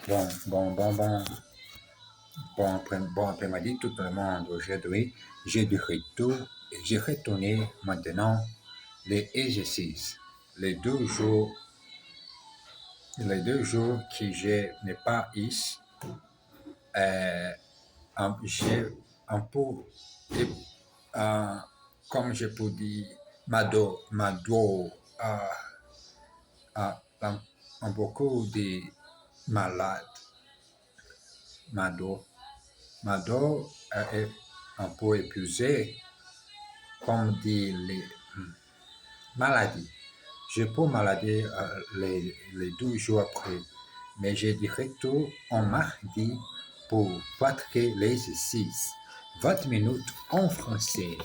Bon, bon après-midi tout le monde. Aujourd'hui, j'ai retourné maintenant les exercices. Les deux jours, les 2 jours que je n'ai pas eu, j'ai un peu, euh, comme je peux dire, ma dos a beaucoup de malade. Ma dos, ma dos est un peu épuisée, comme dit les maladies. Je peux malader les 2 jours après, mais je dirais tout en mardi pour pratiquer l'exercice. 20 minutes en français,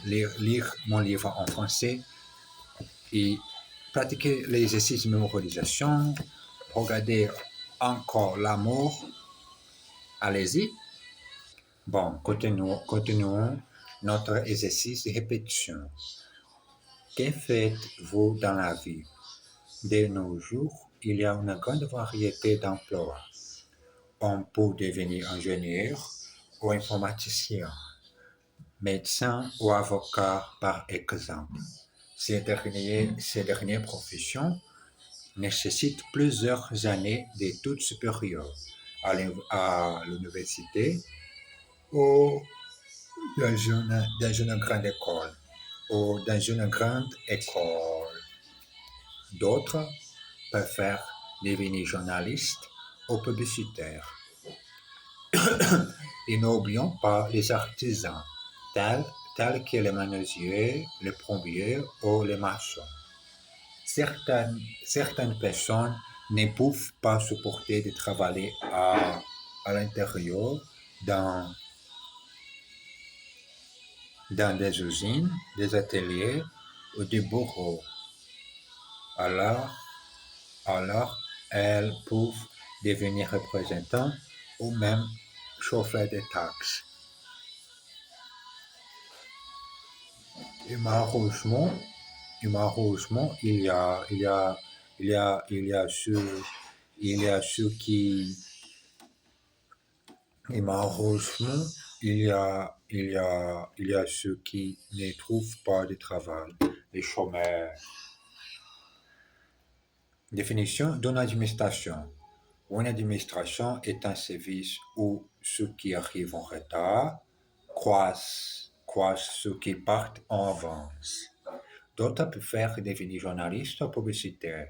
lire mon livre en français et pratiquer l'exercice de mémorisation, regarder encore l'amour. Allez-y. Bon, continuons notre exercice de répétition. Que faites-vous dans la vie? De nos jours, il y a une grande variété d'emplois. On peut devenir ingénieur ou informaticien, médecin ou avocat par exemple. Ces dernières professions nécessitent plusieurs années d'études supérieures à l'université ou dans une grande école. D'autres préfèrent devenir journalistes ou publicitaires. Et n'oublions pas les artisans, tels que les menuisiers, les plombiers ou les maçons. Certaines personnes ne peuvent pas supporter de travailler à l'intérieur dans des usines, des ateliers ou des bureaux. Alors, elles peuvent devenir représentants ou même chauffeurs de taxi. Et malheureusement, il y a ceux qui ne trouvent pas de travail, les chômeurs. Définition d'une administration. Une administration est un service où ceux qui arrivent en retard croisent ceux qui partent en avance. D'autres préfèrent devenir journalistes ou publicitaires.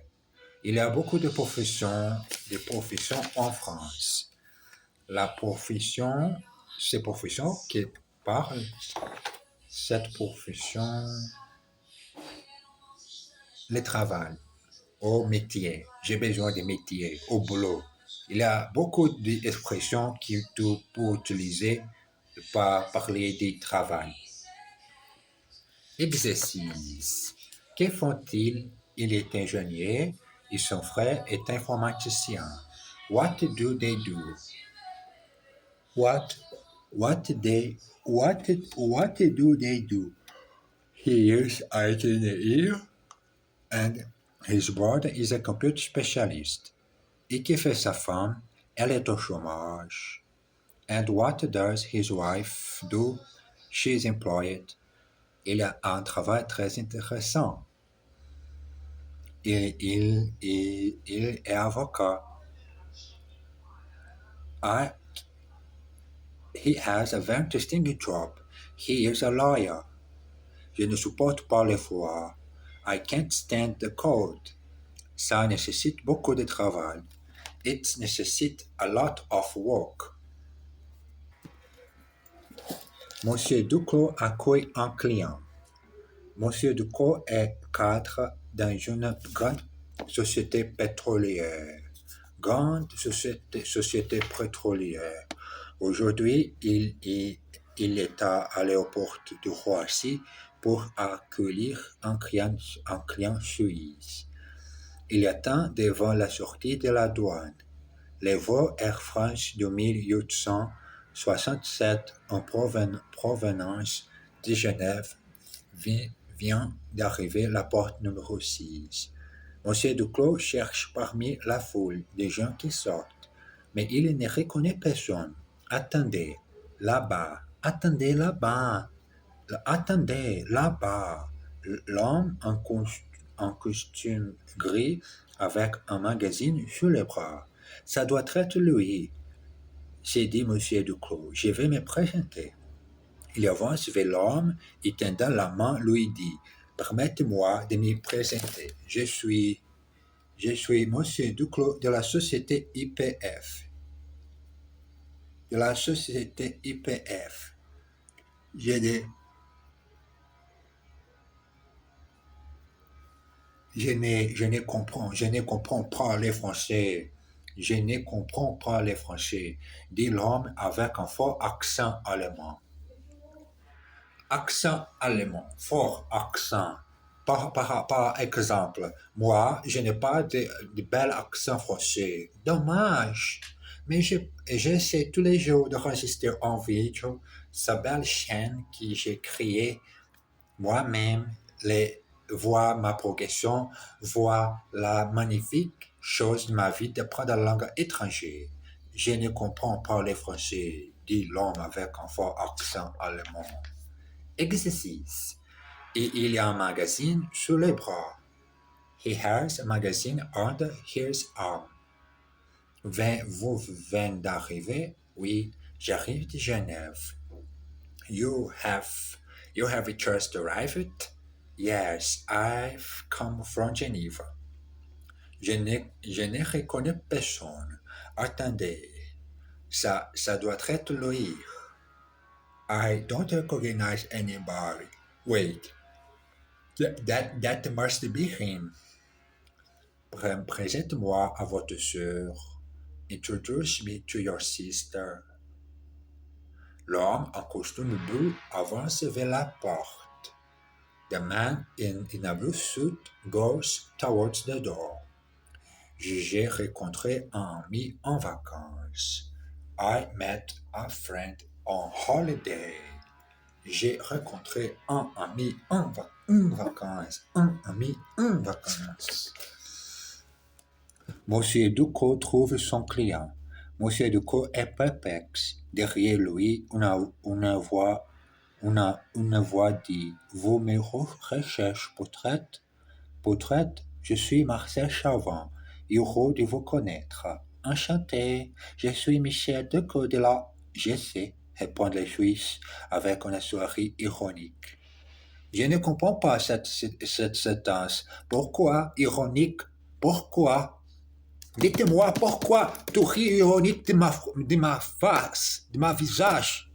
Il y a beaucoup de professions en France. Ces professions qui parlent, cette profession, le travail, au métier. J'ai besoin de métier, au boulot. Il y a beaucoup d'expressions que tu peux utiliser pour parler du travail. Exercice. Que font-ils? Il est ingénieur et son frère est informaticien. What do they do? What do they do? He is an engineer and his brother is a computer specialist. Et que fait sa femme? Elle est au chômage. And what does his wife do? She is employed. Il a un travail très intéressant. Il est avocat. He has a very interesting job. He is a lawyer. Je ne supporte pas le froid. I can't stand the cold. Ça nécessite beaucoup de travail. It necessitates a lot of work. Monsieur Duclos accueille un client. Monsieur Duclos est cadre dans une grande société pétrolière. Société pétrolière. Aujourd'hui, il est à l'aéroport de Roissy pour accueillir un client suisse. Il attend devant la sortie de la douane. Le vol Air France de 1867 en provenance de Genève vient d'arriver à la porte numéro 6. Monsieur Duclos cherche parmi la foule des gens qui sortent, mais il ne reconnaît personne. Attendez, là-bas, attendez là-bas, attendez là-bas. L'homme en costume gris avec un magazine sur le bras. Ça doit être lui. J'ai dit Monsieur Duclos, je vais me présenter. Il avance vers l'homme et tendant la main lui dit, permettez-moi de me présenter. Je suis Monsieur Duclos de la société IPF. De la société IPF. Je ne, je ne comprends pas les Français. Je ne comprends pas les Français, dit l'homme avec un fort accent allemand. Accent allemand, fort accent. Par exemple, moi, je n'ai pas de bel accent français. Dommage. Mais j'essaie tous les jours de résister en vidéo sa belle chaîne que j'ai créée moi-même, voir ma progression, voir la magnifique chose de ma vie d'apprendre la langue étrangère. Je ne comprends pas les français, dit l'homme avec un fort accent allemand. Exercice. Et il y a un magazine sur les bras. He has a magazine under his arm. Vous venez d'arriver? Oui, j'arrive de Genève. You have just arrived? Yes, I've come from Geneva. Je ne reconnais personne. Attendez, ça doit être lui. I don't recognize anybody. Wait, that must be him. Présente-moi à votre sœur. Introduce me to your sister. L'homme en costume bleu avance vers la porte. The man in a blue suit goes towards the door. J'ai rencontré un ami en vacances. I met a friend on holiday. J'ai rencontré un ami en vacances. Un ami en vacances. Monsieur Duclos trouve son client. Monsieur Duclos est perplexe. Derrière lui, une voix dit, vous me recherchez Portrait, je suis Marcel Chavin, heureux de vous connaître. Enchanté, je suis Michel Duclos de la... Je sais, répondent les Suisses avec un sourire ironique. Je ne comprends pas cette sentence. Pourquoi ironique? Pourquoi? Dites-moi pourquoi tu ris ironique de ma face, de ma visage.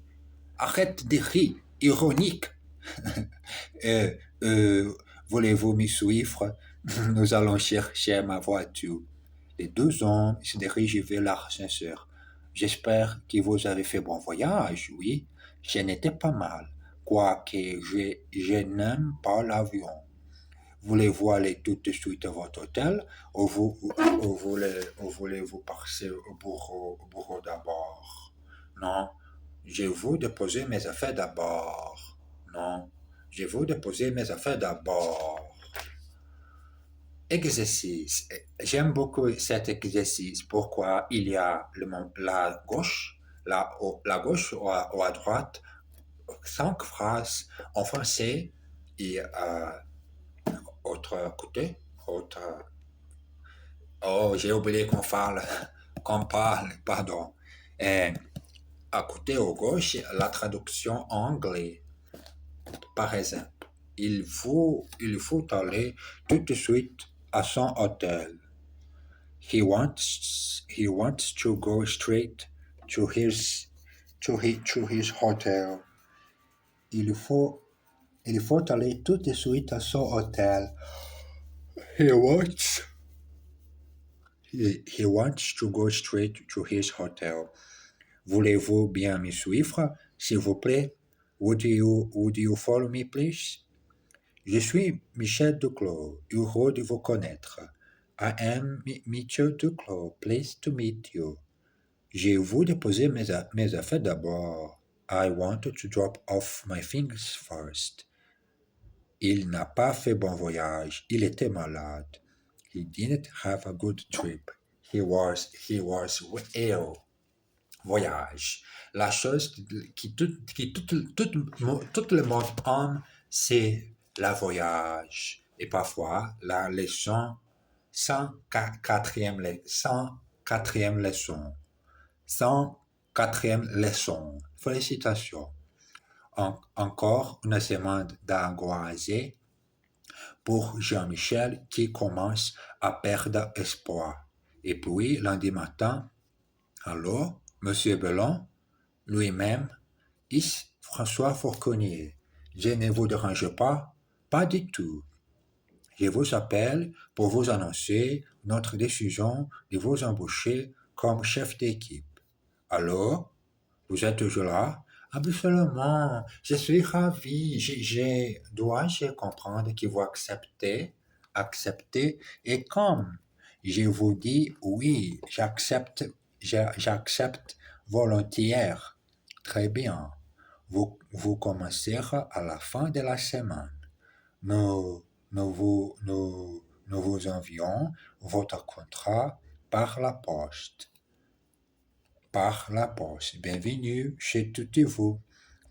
Arrête de rire ironique. euh, euh, Voulez-vous me suivre? Nous allons chercher ma voiture. Les deux hommes se dirigent vers l'ascenseur. J'espère que vous avez fait bon voyage, oui. Je n'étais pas mal, quoique je n'aime pas l'avion. Voulez-vous aller tout de suite à votre hôtel ou voulez-vous passer au bureau d'abord? Non, je veux déposer mes affaires d'abord. Non, je veux déposer mes affaires d'abord. Exercice. J'aime beaucoup cet exercice. Pourquoi il y a la gauche, la gauche ou à droite, 5 phrases en français et autre côté, autre... Oh, j'ai oublié qu'on parle, pardon. Et à côté au gauche, la traduction en anglais. Par exemple, il faut aller tout de suite à son hôtel. He wants to go straight to his hotel. Il faut, il faut aller tout de suite à son hôtel. He wants, he wants to go straight to his hotel. Voulez-vous bien me suivre, s'il vous plaît? Would you follow me, please? Je suis Michel Duclos, heureux de vous connaître. I am Michel Duclos, pleased to meet you. Je veux déposer mes affaires d'abord. I want to drop off my things first. Il n'a pas fait bon voyage, il était malade. He didn't have a good trip. He was ill. Voyage. La chose tout le monde aime, c'est la voyage. Et parfois, la leçon 104e leçon. 104e leçon. Félicitations. Encore une semaine d'angoisse pour Jean-Michel qui commence à perdre espoir. Et puis, lundi matin, alors, Monsieur Belon, lui-même, is François Fourconnier. Je ne vous dérange pas, pas du tout. Je vous appelle pour vous annoncer notre décision de vous embaucher comme chef d'équipe. Alors, vous êtes toujours là? Absolument, je suis ravi. Dois-je comprendre que vous acceptez, et comme je vous dis oui, j'accepte volontiers. Très bien. Vous commencerez à la fin de la semaine. Nous, nous vous envions votre contrat par la poste. Par la poste. Bienvenue chez tutti vous.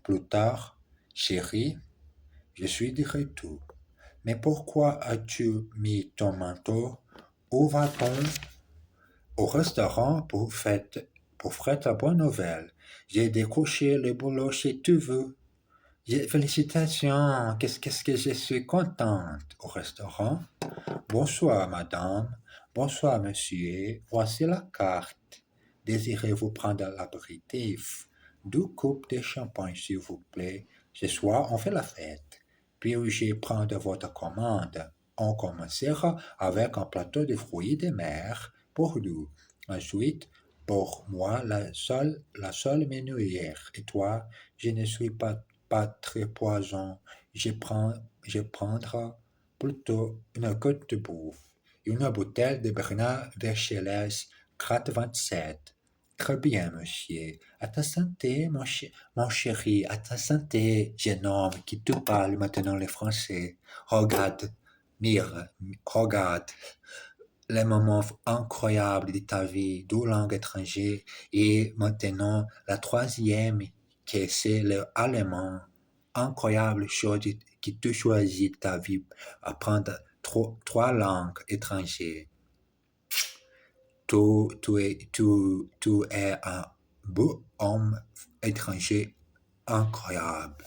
Plus tard, chérie, je suis de retour. Mais pourquoi as-tu mis ton manteau? Où va-t-on? Au restaurant pour fêter la bonne nouvelle. J'ai décroché le boulot chez tu veux. Félicitations, qu'est-ce que je suis contente. Au restaurant. Bonsoir, madame. Bonsoir, monsieur. Voici la carte. Désirez-vous prendre l'apéritif? 2 coupes de champagne, s'il vous plaît. Ce soir, on fait la fête. Puis-je prendre votre commande? On commencera avec un plateau de fruits de mer pour nous. Ensuite, pour moi, la seule menuière. Et toi, je ne suis pas très poison. Je prendrai plutôt une côte de bouffe. Une bouteille de Bernard Verchelès, Gratte 27. Très bien, monsieur. À ta santé, mon chéri, à ta santé, jeune homme qui te parle maintenant le français. Regarde, regarde les moments incroyables de ta vie, 2 langues étrangères, et maintenant la troisième, que c'est l'allemand. Incroyable chose que tu choisis de ta vie, apprendre 3 langues étrangères. Tu es un beau homme étranger incroyable.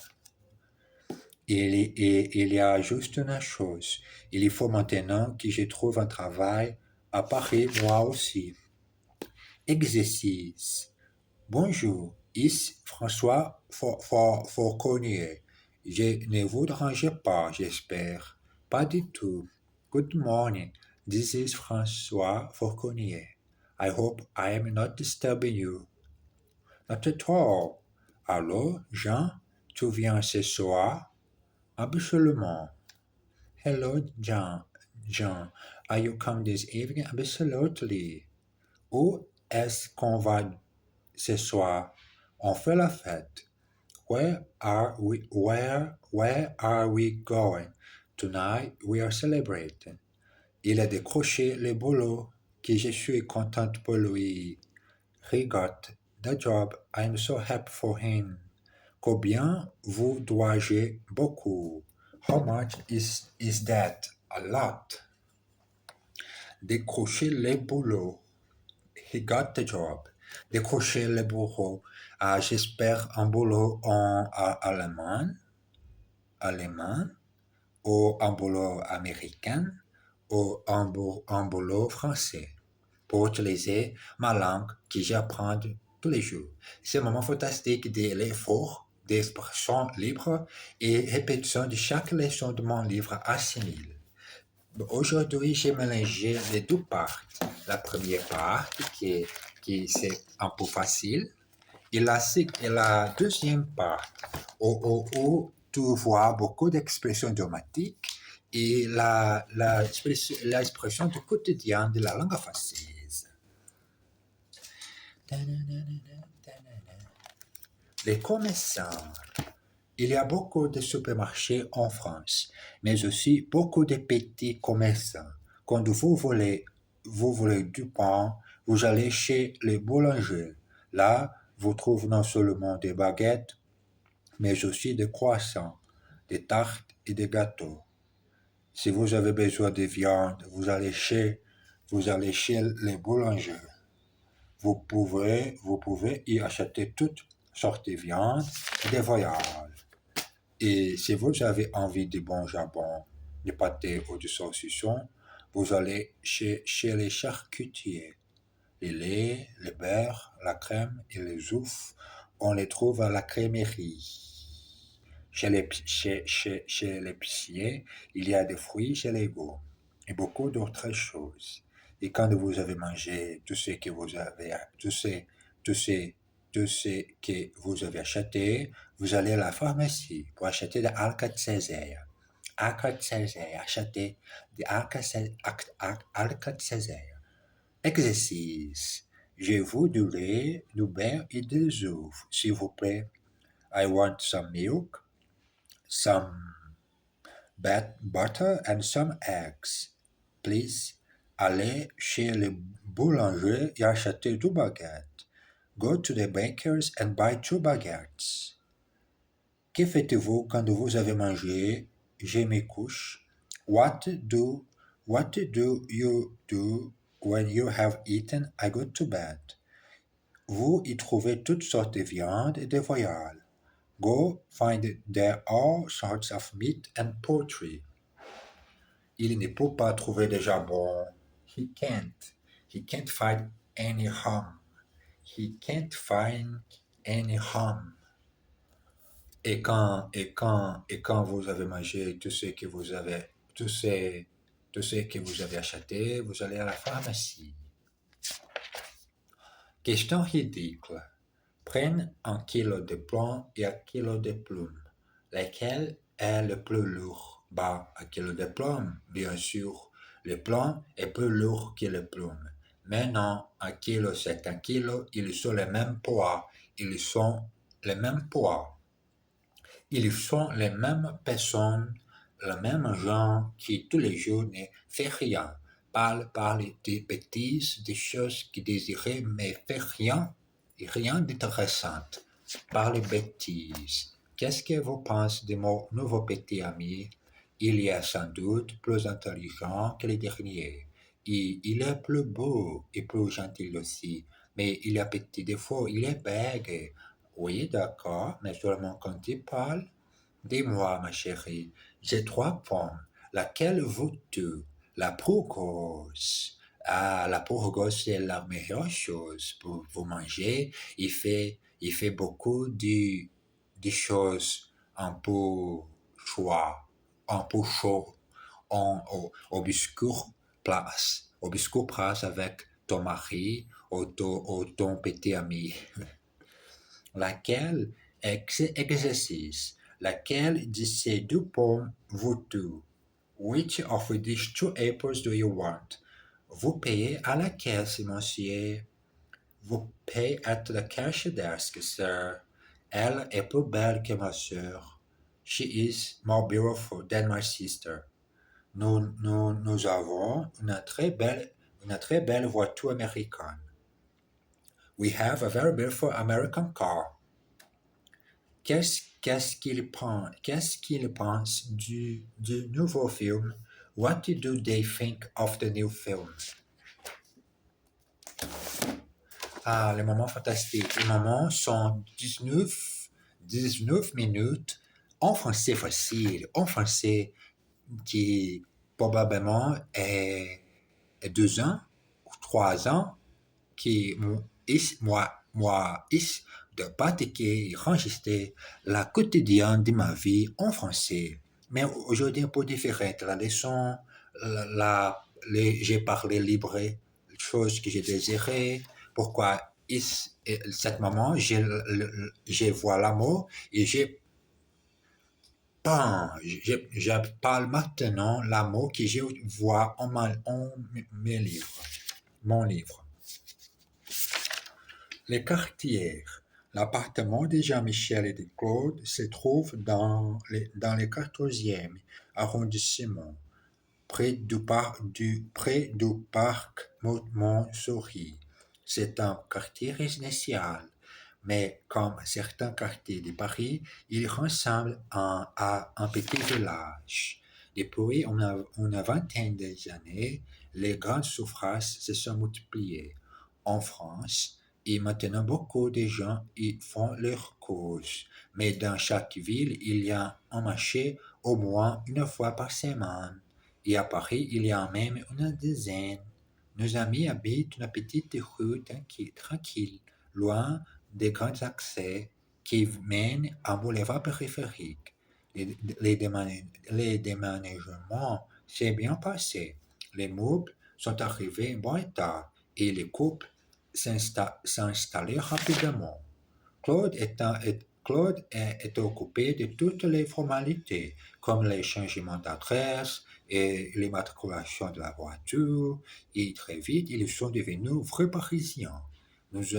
Il y a juste une chose. Il faut maintenant que je trouve un travail à Paris, moi aussi. Exercice. Bonjour, ici François Fourconnier. Je ne vous dérange pas, j'espère. Pas du tout. Good morning. This is François Fourconnier. I hope I am not disturbing you. Not at all. Allô, Jean, tu viens ce soir? Absolument. Hello, Jean. Are you coming this evening? Absolutely. Où est-ce qu'on va ce soir? On fait la fête. Where are we going? Tonight we are celebrating. Il a décroché le boulot, que je suis contente pour lui. He got the job. I'm so happy for him. Combien vous dois-je? Beaucoup. How much is that? A lot. Décrocher le boulot. He got the job. Décrocher le boulot. J'espère un boulot en allemand, ou un boulot américain, ou un boulot français, pour utiliser ma langue que j'apprends tous les jours. C'est un moment fantastique de l'effort, d'expression libre et répétition de chaque leçon de mon livre assimile. Aujourd'hui, j'ai mélangé les 2 parties. La première partie qui c'est un peu facile, et la deuxième partie où tu vois beaucoup d'expressions dramatiques et l'expression du quotidien de la langue française. Les commerçants. Il y a beaucoup de supermarchés en France, mais aussi beaucoup de petits commerçants. Quand vous voulez du pain, vous allez chez les boulangers. Là, vous trouvez non seulement des baguettes, mais aussi des croissants, des tartes et des gâteaux. Si vous avez besoin de viande, vous allez chez les boulangers. Vous pouvez y acheter toutes sortes de viande et de voyages. Et si vous avez envie de bon jambon, de pâté ou de saucisson, vous allez chez les charcutiers. Les laits, le beurre, la crème et les œufs, on les trouve à la crèmerie. Chez l'épicier, il y a des fruits chez les goûts et beaucoup d'autres choses. Et quand vous avez mangé tout ce que vous avez, tout ce, tout ce que vous avez acheté, vous allez à la pharmacie pour acheter de Alka-Seltzer. Alka-Seltzer, acheter de Alka-Seltzer. Exercice. Je vous du lait, du beurre et des œufs, s'il vous plaît. I want some milk, some butter and some eggs. Please. Allez chez le boulanger et achetez deux baguettes. Go to the baker's and buy two baguettes. Que faites-vous quand vous avez mangé? Je me couche. What do you do when you have eaten? I go to bed. Vous y trouvez toutes sortes de viandes et de volailles. Go find there all sorts of meat and poultry. Il ne peut pas trouver de jambon. He can't. He can't find any ham. He can't find any ham. Et quand vous avez mangé tout ce que vous avez acheté, vous allez à la pharmacie. Question ridicule. Prenne un kilo de plomb et un kilo de plumes. Lequel est le plus lourd? Bah, un kilo de plomb, bien sûr. Le plomb est plus lourd que le plume. Mais non, un kilo c'est un kilo, ils sont le même poids. Ils sont le même poids. Ils sont les mêmes personnes, le même genre qui tous les jours ne fait rien. Parle des bêtises, des choses qu'ils désiraient, mais fait rien d'intéressant. Parle bêtises. Qu'est-ce que vous pensez de mon nouveau petit ami? Il est sans doute plus intelligent que les derniers. Et il est plus beau et plus gentil aussi. Mais il a petit défaut, il est bègue. Oui, d'accord, mais seulement quand il parle. Dis-moi, ma chérie, j'ai trois pommes. Laquelle veux-tu? La pourgose. Ah, la pourgose, c'est la meilleure chose pour vous manger. Il fait beaucoup de choses un peu choix, un peu chaud, obscur place. Obscur place avec ton mari ou ton petit ami. Laquelle exercice? Laquelle de ces deux pommes veux-tu? Which of these two apples do you want? Vous payez à la caisse, monsieur. Vous payez at the cash desk, sir. Elle est plus belle que ma sœur. She is more beautiful than my sister. Nous avons une très belle voiture américaine. We have a very beautiful American car. Qu'est-ce qu'il pense du nouveau film? What do they think of the new film? Ah, les moments fantastiques. Les moments sont 19 minutes en français facile, en français qui probablement est 2 ans ou 3 ans, qui is de pratiquer et enregistrer la quotidienne de ma vie en français. Mais aujourd'hui, un peu différente. La leçon, j'ai parlé libre, les choses que j'ai désirées, pourquoi cette moment, je vois l'amour et je parle maintenant l'amour que je vois en mes livres, mon livre. Les quartiers. L'appartement de Jean-Michel et de Claude se trouve dans le 14e arrondissement, près du parc Montsouris. C'est un quartier résidentiel, mais comme certains quartiers de Paris, il ressemble à un petit village. Depuis une vingtaine d'années, les grandes surfaces se sont multipliées en France et maintenant beaucoup de gens y font leurs courses. Mais dans chaque ville, il y a un marché au moins une fois par semaine. Et à Paris, il y en a même une dizaine. Nos amis habitent une petite rue tranquille, loin des grands accès qui mènent à un boulevard périphérique. Les déménagements s'est bien passé. Les meubles sont arrivés en bon état et les couples s'installaient rapidement. Claude est occupé de toutes les formalités, comme les changements d'adresse et l'immatriculation de la voiture, et très vite, ils sont devenus vrais Parisiens. Nous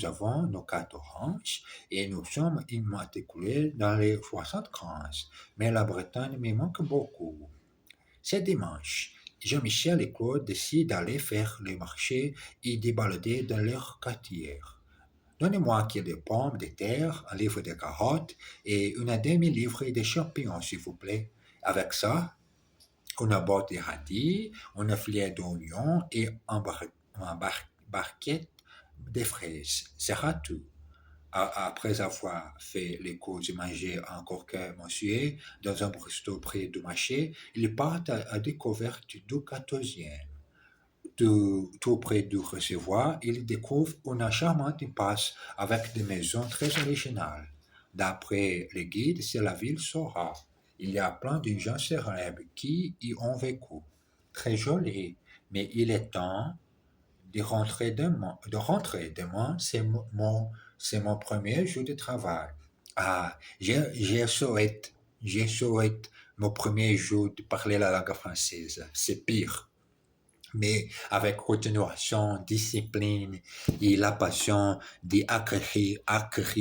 avons nos cartes orange et nous sommes immatriculés dans les 75, mais la Bretagne me manque beaucoup. C'est dimanche. Jean-Michel et Claude décident d'aller faire le marché et de balader dans leur quartier. Donnez-moi un kilo de pommes de terre, un livre de carottes et une demi-livre de champignons, s'il vous plaît. Avec ça, une botte de radis, une filet d'oignons et barquette de fraises. Sera tout. Après avoir fait les courses et mangé un coquin monsieur dans un resto près du marché, ils partent à découverte du 14e. Tout près du réservoir, ils découvrent une charmante impasse avec des maisons très originales. D'après les guides, c'est la ville Sora. Il y a plein de gens célèbres qui y ont vécu. Très joli, mais il est temps de rentrer demain. C'est mon premier jour de travail. Ah, je souhaite mon premier jour de parler la langue française. C'est pire. Mais avec continuation, discipline et la passion d'acquérir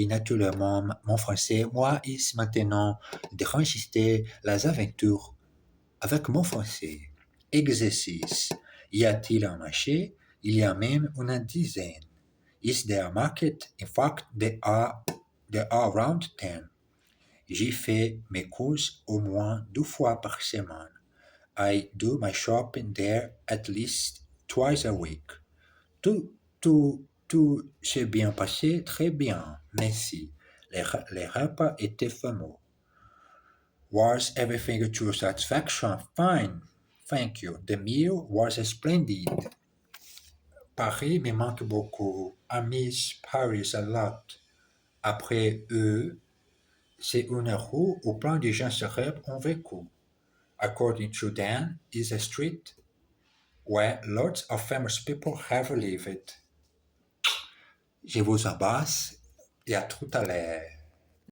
naturellement mon français, moi, il est maintenant d'enregistrer les aventures avec mon français. Exercice. Y a-t-il un marché? Il y a même une dizaine. Is there a market? In fact, there are around 10. J'y fais mes courses au moins 2 fois par semaine. I do my shopping there at least twice a week. Tout s'est bien passé, très bien, merci. Les repas étaient fameux. Was everything to your satisfaction? Fine, thank you. The meal was splendid. Paris me manque beaucoup. I miss Paris a lot. Après eux, c'est une rue où plein de gens célèbres ont vécu. According to Dan, is a street where lots of famous people have lived. Je vous embrasse et à tout à l'heure.